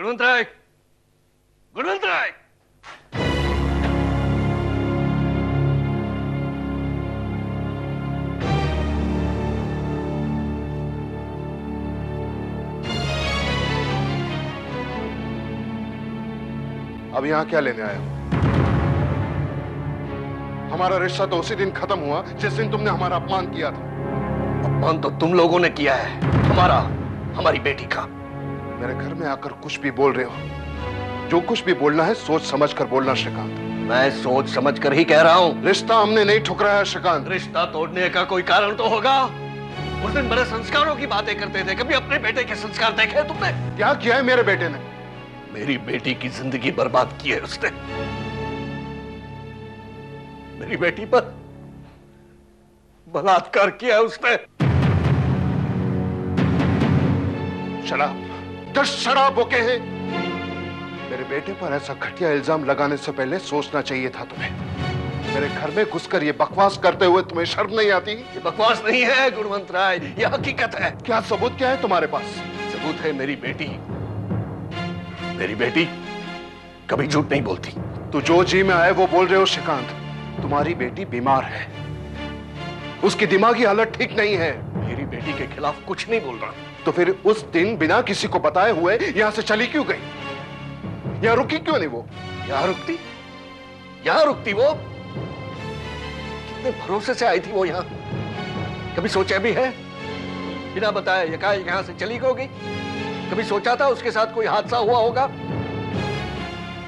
गुणवंत राय, गुणवंत राय। अब यहां क्या लेने आए हो? हमारा रिश्ता तो उसी दिन खत्म हुआ जिस दिन तुमने हमारा अपमान किया था। अपमान तो तुम लोगों ने किया है, हमारा, हमारी बेटी का। मेरे घर में आकर कुछ भी बोल रहे हो। जो कुछ भी बोलना है सोच समझ कर बोलना श्रीकांत। मैं सोच समझ कर ही कह रहा हूं। रिश्ता हमने नहीं ठुकराया श्रीकांत। रिश्ता तोड़ने का कोई कारण तो होगा। उस दिन बड़े संस्कारों की बातें करते थे, कभी अपने बेटे के संस्कार देखे तुमने? क्या किया है मेरे बेटे ने? मेरी बेटी की जिंदगी बर्बाद की है उसने। मेरी बेटी पर बलात्कार किया है उसने। शराब, 10 शराब बुके हैं। मेरे बेटे पर ऐसा घटिया इल्जाम लगाने से पहले सोचना चाहिए था तुम्हें। मेरे घर में घुसकर ये बकवास करते हुए तुम्हें शर्म नहीं आती? ये बकवास नहीं है गुणवंत राय, ये हकीकत है। क्या सबूत क्या है तुम्हारे पास? सबूत है मेरी बेटी। मेरी बेटी कभी झूठ नहीं बोलती। तू जो जी में आए वो बोल रहे हो श्रीकांत। तुम्हारी बेटी बीमार है, उसकी दिमागी हालत ठीक नहीं है। मेरी बेटी के खिलाफ कुछ नहीं बोल रहा। तो फिर उस दिन बिना किसी को बताए हुए यहां से चली क्यों गई? यहां रुकी क्यों नहीं वो? यहां रुकती? यहां रुकती वो? कितने भरोसे से आई थी वो यहां। कभी सोचा भी है? बिना बताए एकाएक यहां से चली क्यों गई? कभी सोचा था उसके साथ कोई हादसा हुआ होगा?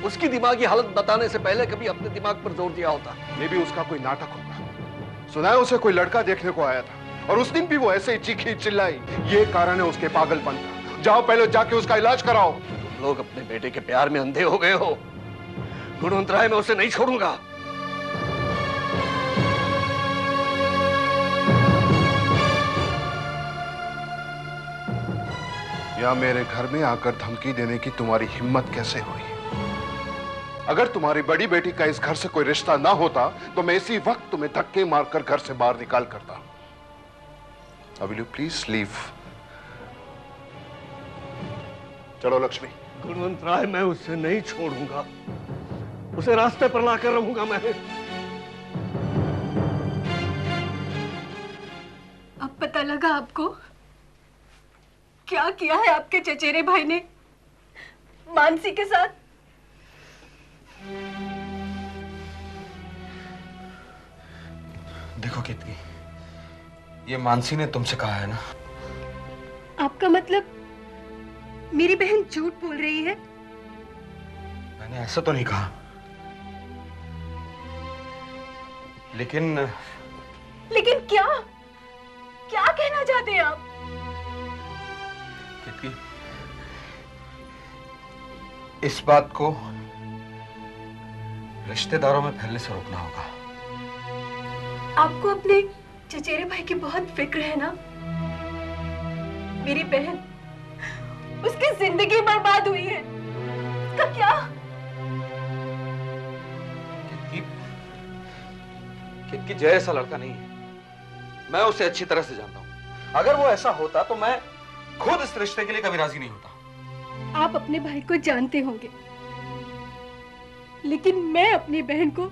उसकी दिमागी हालत बताने से पहले कभी अपने दिमाग पर जोर दिया होता। मे भी उसका कोई नाटक होगा। सुना है उसे कोई लड़का देखने को आया था और उस दिन भी वो ऐसे ही चीखी चिल्लाई। ये कारण है उसके पागलपन का। जाओ पहले जाके उसका इलाज कराओ। तुम लोग अपने बेटे के प्यार में अंधे हो गए हो। गुणवंत राय, मैं उसे नहीं छोड़ूंगा। या मेरे घर में आकर धमकी देने की तुम्हारी हिम्मत कैसे हुई? अगर तुम्हारी बड़ी बेटी का इस घर से कोई रिश्ता ना होता तो मैं इसी वक्त तुम्हें धक्के मारकर घर से बाहर निकाल करता। Will you please leave? चलो लक्ष्मी। गुणवंत राय, मैं उसे नहीं छोड़ूंगा। उसे रास्ते पर लाकर रहूंगा मैं। अब पता लगा आपको क्या किया है आपके चचेरे भाई ने मानसी के साथ? देखो कीर्ति, ये मानसी ने तुमसे कहा है ना? आपका मतलब मेरी बहन झूठ बोल रही है? मैंने ऐसा तो नहीं कहा, लेकिन क्या क्या कहना चाहते हैं आप? कीर्ति, इस बात को रिश्तेदारों में फैलने से रोकना होगा। आपको अपने चचेरे भाई की बहुत फिक्र है ना? मेरी बहन, उसकी जिंदगी बर्बाद हुई है, उसका क्या? कीर्ति, जय ऐसा लड़का नहीं है। मैं उसे अच्छी तरह से जानता हूं। अगर वो ऐसा होता तो मैं खुद इस रिश्ते के लिए कभी राजी नहीं होता। आप अपने भाई को जानते होंगे, लेकिन मैं अपनी बहन को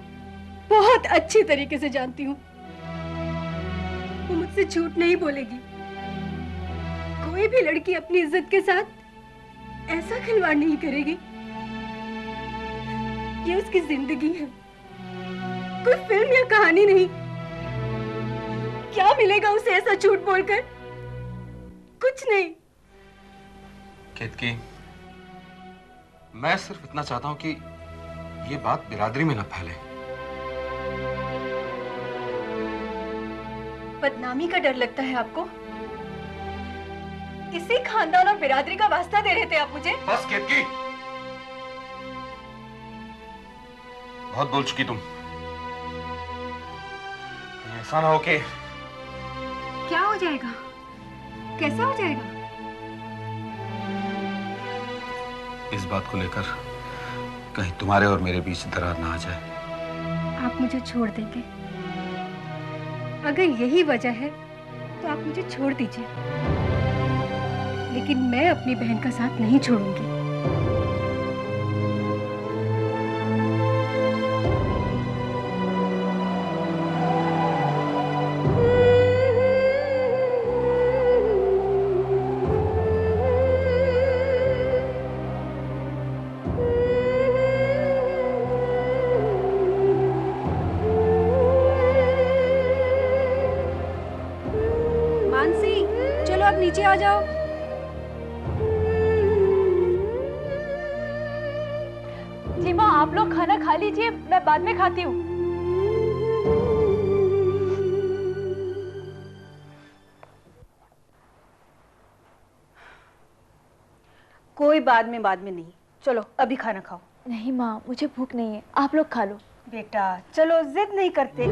बहुत अच्छी तरीके से जानती हूँ। वो मुझसे झूठ नहीं बोलेगी। कोई भी लड़की अपनी इज्जत के साथ ऐसा खिलवाड़ नहीं करेगी। ये उसकी जिंदगी है, कोई फिल्म या कहानी नहीं। क्या मिलेगा उसे ऐसा झूठ बोलकर? कुछ नहीं। केतकी, मैं सिर्फ इतना चाहता हूं कि ये बात बिरादरी में न फैले। बदनामी का डर लगता है आपको? इसी खानदान और बिरादरी का वास्ता दे रहे थे आप मुझे? बस केतकी, बहुत बोल चुकी तुम। ऐसा ना हो कि क्या हो जाएगा? कैसा हो जाएगा? इस बात को लेकर कहीं तुम्हारे और मेरे बीच दरार ना आ जाए। आप मुझे छोड़ देंगे? अगर यही वजह है तो आप मुझे छोड़ दीजिए, लेकिन मैं अपनी बहन का साथ नहीं छोड़ूंगी। मानसी, चलो अब नीचे आ जाओ। जी माँ, आप लोग खाना खा लीजिए, मैं बाद में खाती हूँ। कोई बाद में नहीं, चलो अभी खाना खाओ। नहीं माँ, मुझे भूख नहीं है, आप लोग खा लो। बेटा चलो, जिद नहीं करते।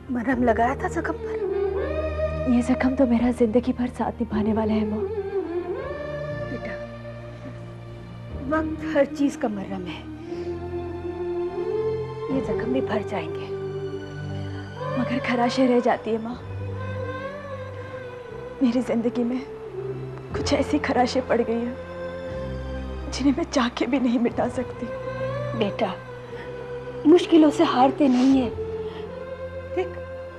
मरहम लगाया था जख्म पर? ये जख्म तो मेरा जिंदगी भर साथ निभाने वाला है माँ। बेटा, वक्त हर चीज का मरहम है। ये जख्म भी भर जाएंगे। मगर खराशें रह जाती है माँ। मेरी जिंदगी में कुछ ऐसी खराशें पड़ गई हैं जिन्हें मैं चाह के भी नहीं मिटा सकती। बेटा, मुश्किलों से हारते नहीं है। देख,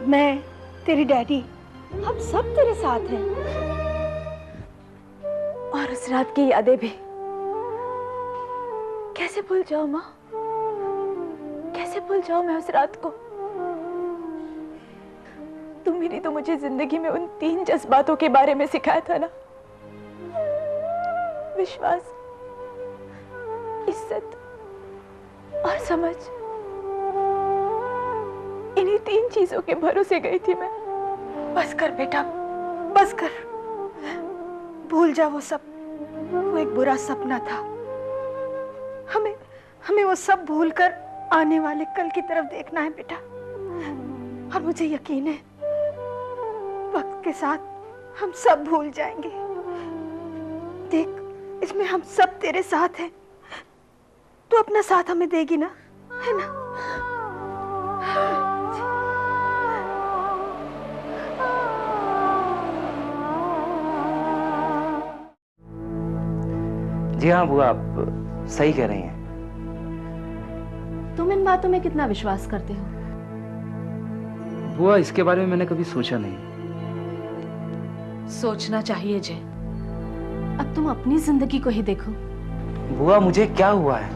मैं, तेरी डैडी, हम सब तेरे साथ हैं। और उस रात की यादें भी कैसे भूल जाऊं माँ? कैसे भूल जाऊं मैं उस रात को? तुम ही तो मुझे जिंदगी में उन 3 जज्बातों के बारे में सिखाया था ना। विश्वास, इज्जत और समझ। इन्हीं 3 चीजों के भरोसे गई थी मैं। बस कर बेटा, बस कर। भूल जा वो सब। वो एक बुरा सपना था। हमें वो सब भूलकर आने वाले कल की तरफ देखना है बेटा। और मुझे यकीन है, वक्त के साथ हम सब भूल जाएंगे। देख, इसमें हम सब तेरे साथ हैं। तू अपना साथ हमें देगी ना, है ना? जी हाँ बुआ, आप सही कह रही हैं। तुम इन बातों में कितना विश्वास करते हो? बुआ, इसके बारे में मैंने कभी सोचा नहीं। सोचना चाहिए जय। अब तुम अपनी जिंदगी को ही देखो। बुआ, मुझे क्या हुआ है?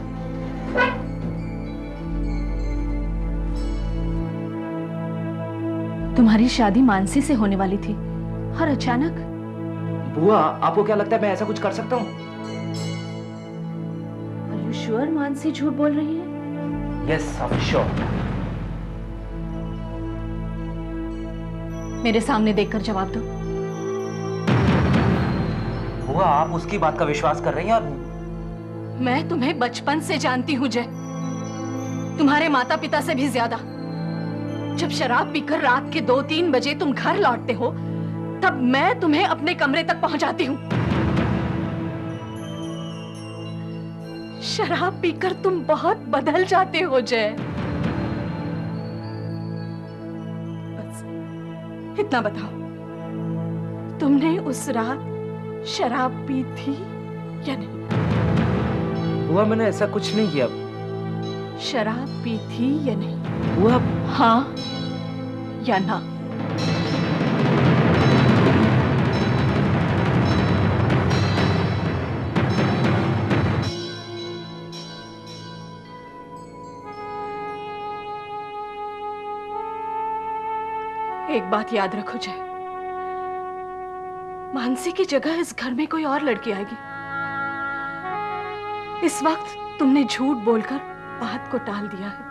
तुम्हारी शादी मानसी से होने वाली थी और अचानक। बुआ, आपको क्या लगता है मैं ऐसा कुछ कर सकता हूँ? Are you sure मानसी झूठ बोल रही है? Yes, I'm sure. मेरे सामने देखकर जवाब दो। बुआ, आप उसकी बात का विश्वास कर रही हैं और मैं तुम्हें बचपन से जानती हूँ जय, तुम्हारे माता पिता से भी ज्यादा। जब शराब पीकर रात के 2-3 बजे तुम घर लौटते हो, तब मैं तुम्हें अपने कमरे तक पहुंचाती हूँ। शराब पीकर तुम बहुत बदल जाते हो जय। बस इतना बताओ, तुमने उस रात शराब पी थी या नहीं? बुआ, मैंने ऐसा कुछ नहीं किया। शराब पी थी या नहीं? बुआ, हाँ या ना? एक बात याद रखो जय, मानसी की जगह इस घर में कोई और लड़की आएगी। इस वक्त तुमने झूठ बोलकर बात को टाल दिया है,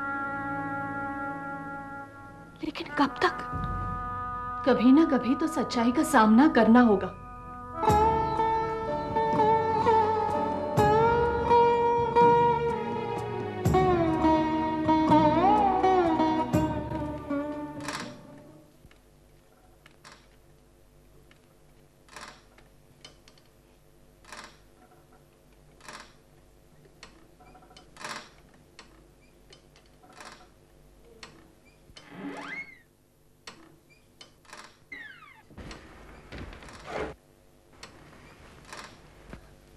लेकिन कब तक? कभी ना कभी तो सच्चाई का सामना करना होगा।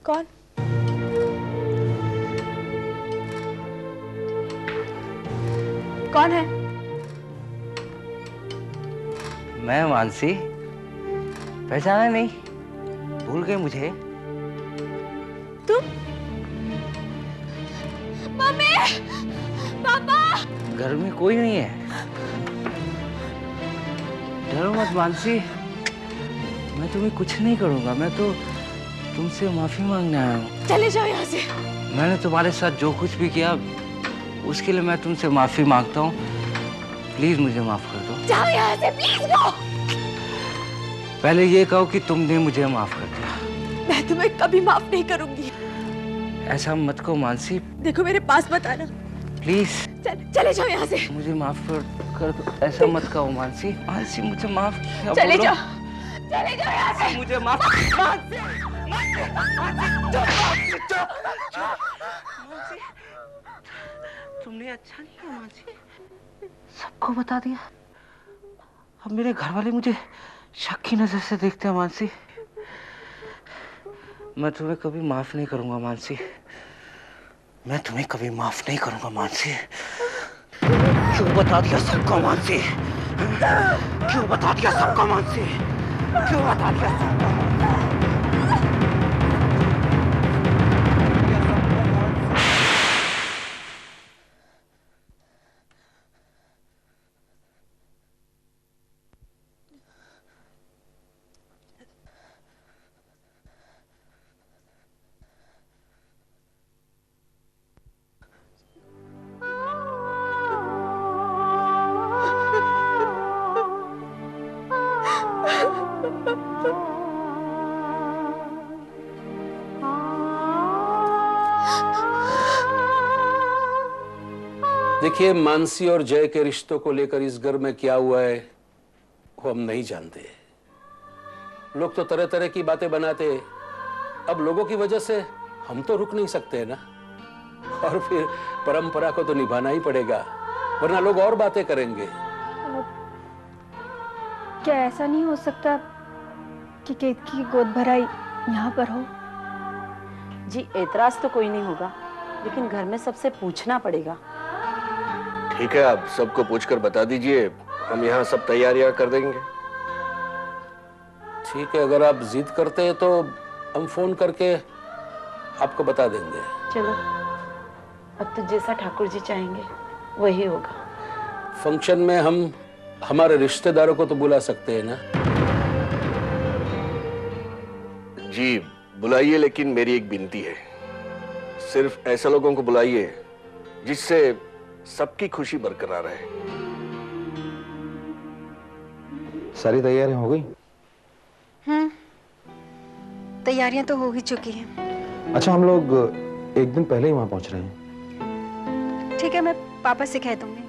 कौन? कौन है? मैं मानसी, पहचाना नहीं? भूल गए मुझे? तुम? मम्मी, पापा। घर में कोई नहीं है। डरो मत मानसी, मैं तुम्हें कुछ नहीं करूंगा। मैं तो तुमसे माफी मांगने आया हूँ। चले जाओ यहाँ से। मैंने तुम्हारे साथ जो कुछ भी किया उसके लिए मैं तुमसे माफी मांगता हूँ। प्लीज मुझे माफ कर दो। जाओ यहाँ से, प्लीज गो। पहले ये कहो कि तुमने मुझे माफ कर दिया। मैं तुम्हें कभी माफ नहीं करूंगी। ऐसा मत कहो मानसी। देखो मेरे पास मत आना। प्लीज चले जाओ यहाँ से। मुझे माफ कर दो। ऐसा मत कहो मानसी। मानसी मुझे माफ किया। चले बोलो। जाओ, चले जाओ यहाँ से। मुझे माफ। तुमने अच्छा नहीं किया मानसी, सबको बता दिया। अब मेरे घर वाले मुझे शक की नजर से देखते हैं मानसी। मैं तुम्हें कभी माफ नहीं करूंगा मानसी। मैं तुम्हें कभी माफ नहीं करूंगा मानसी। क्यों बता दिया सबको मानसी? क्यों बता दिया सबको मानसी? क्यों बता दिया सबको? देखिए, मानसी और जय के रिश्तों को लेकर इस घर में क्या हुआ है वो हम नहीं जानते। लोग तो तरह तरह की बातें बनाते हैं। अब लोगों की वजह से हम तो रुक नहीं सकते हैं ना। और फिर परंपरा को तो निभाना ही पड़ेगा, वरना लोग और बातें करेंगे। क्या ऐसा नहीं हो सकता कि केतकी की गोद भराई यहाँ पर हो? जी, एतराज तो कोई नहीं होगा, लेकिन घर में सबसे पूछना पड़ेगा। ठीक है, आप सबको पूछकर बता दीजिए, हम यहाँ सब तैयारियां कर देंगे। ठीक है, अगर आप जिद करते हैं तो हम फोन करके आपको बता देंगे। चलो, अब तो जैसा ठाकुर जी चाहेंगे वही होगा। फंक्शन में हम हमारे रिश्तेदारों को तो बुला सकते हैं ना? जी बुलाइए, लेकिन मेरी एक विनती है, सिर्फ ऐसे लोगों को बुलाइए जिससे सबकी खुशी बरकरार रहे। सारी तैयारियां हो गई? तैयारियां तो हो ही चुकी हैं। अच्छा, हम लोग एक दिन पहले ही वहां पहुंच रहे हैं। ठीक है, मैं पापा से कह दूंगी।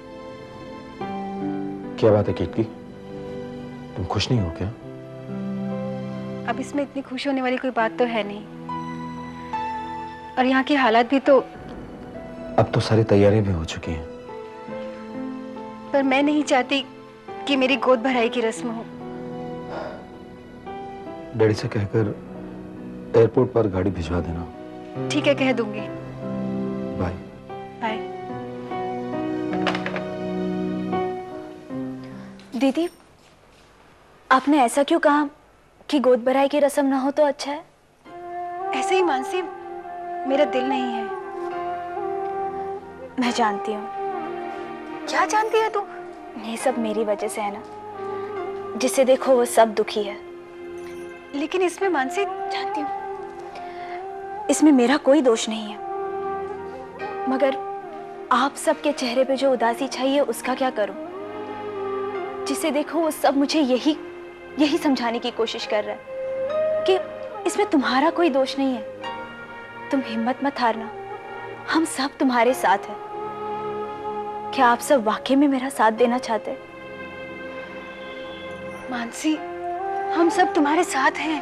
क्या बात है केतकी, तुम खुश नहीं हो क्या? अब इसमें इतनी खुश होने वाली कोई बात तो है नहीं, और यहाँ के हालात भी तो। अब तो सारी तैयारियां भी हो चुकी हैं। पर मैं नहीं चाहती कि मेरी गोद भराई की रस्म हो। डैडी से कहकर एयरपोर्ट पर गाड़ी भिजवा देना। ठीक है, कह दूंगी। बाय। बाय। दीदी, आपने ऐसा क्यों कहा कि गोद भराई की रस्म ना हो तो अच्छा है? ऐसे ही मानसी, मेरा दिल नहीं है। मैं जानती हूँ। क्या जानती है तू? ये सब मेरी वजह से है ना, जिसे देखो वो सब दुखी है। लेकिन इसमें मानसी, जानती हूँ, इसमें मेरा कोई दोष नहीं है, मगर आप सबके चेहरे पे जो उदासी छाई है उसका क्या करूं? जिसे देखो वो सब मुझे यही समझाने की कोशिश कर रहा है कि इसमें तुम्हारा कोई दोष नहीं है। तुम हिम्मत मत हारना, हम सब तुम्हारे साथ हैं। क्या आप सब वाकई में मेरा साथ देना चाहते हैं? मानसी, हम सब तुम्हारे साथ हैं।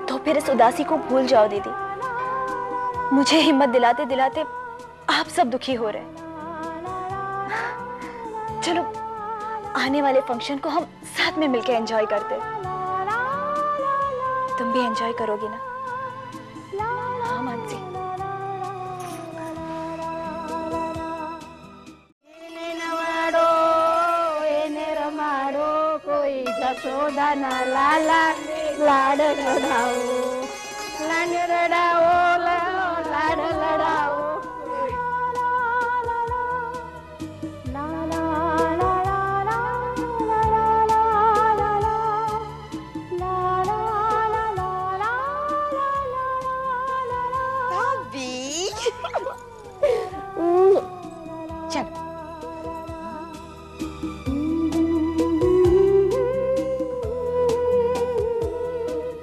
तो फिर इस उदासी को भूल जाओ दीदी। मुझे हिम्मत दिलाते दिलाते आप सब दुखी हो रहे हैं। चलो, आने वाले फंक्शन को हम साथ में मिलकर एंजॉय करते हैं। तुम भी एंजॉय करोगी ना? मानसी। कोई जसोदा ना लाला लाड लड़ाओ, लाड लड़ाओ, लाड लड़ाओ।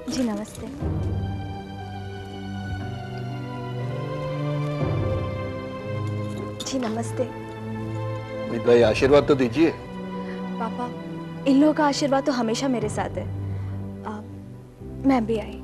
जी नमस्ते। जी नमस्ते। अमित भाई आशीर्वाद तो दीजिए। पापा, इन लोगों का आशीर्वाद तो हमेशा मेरे साथ है। मैं भी आई।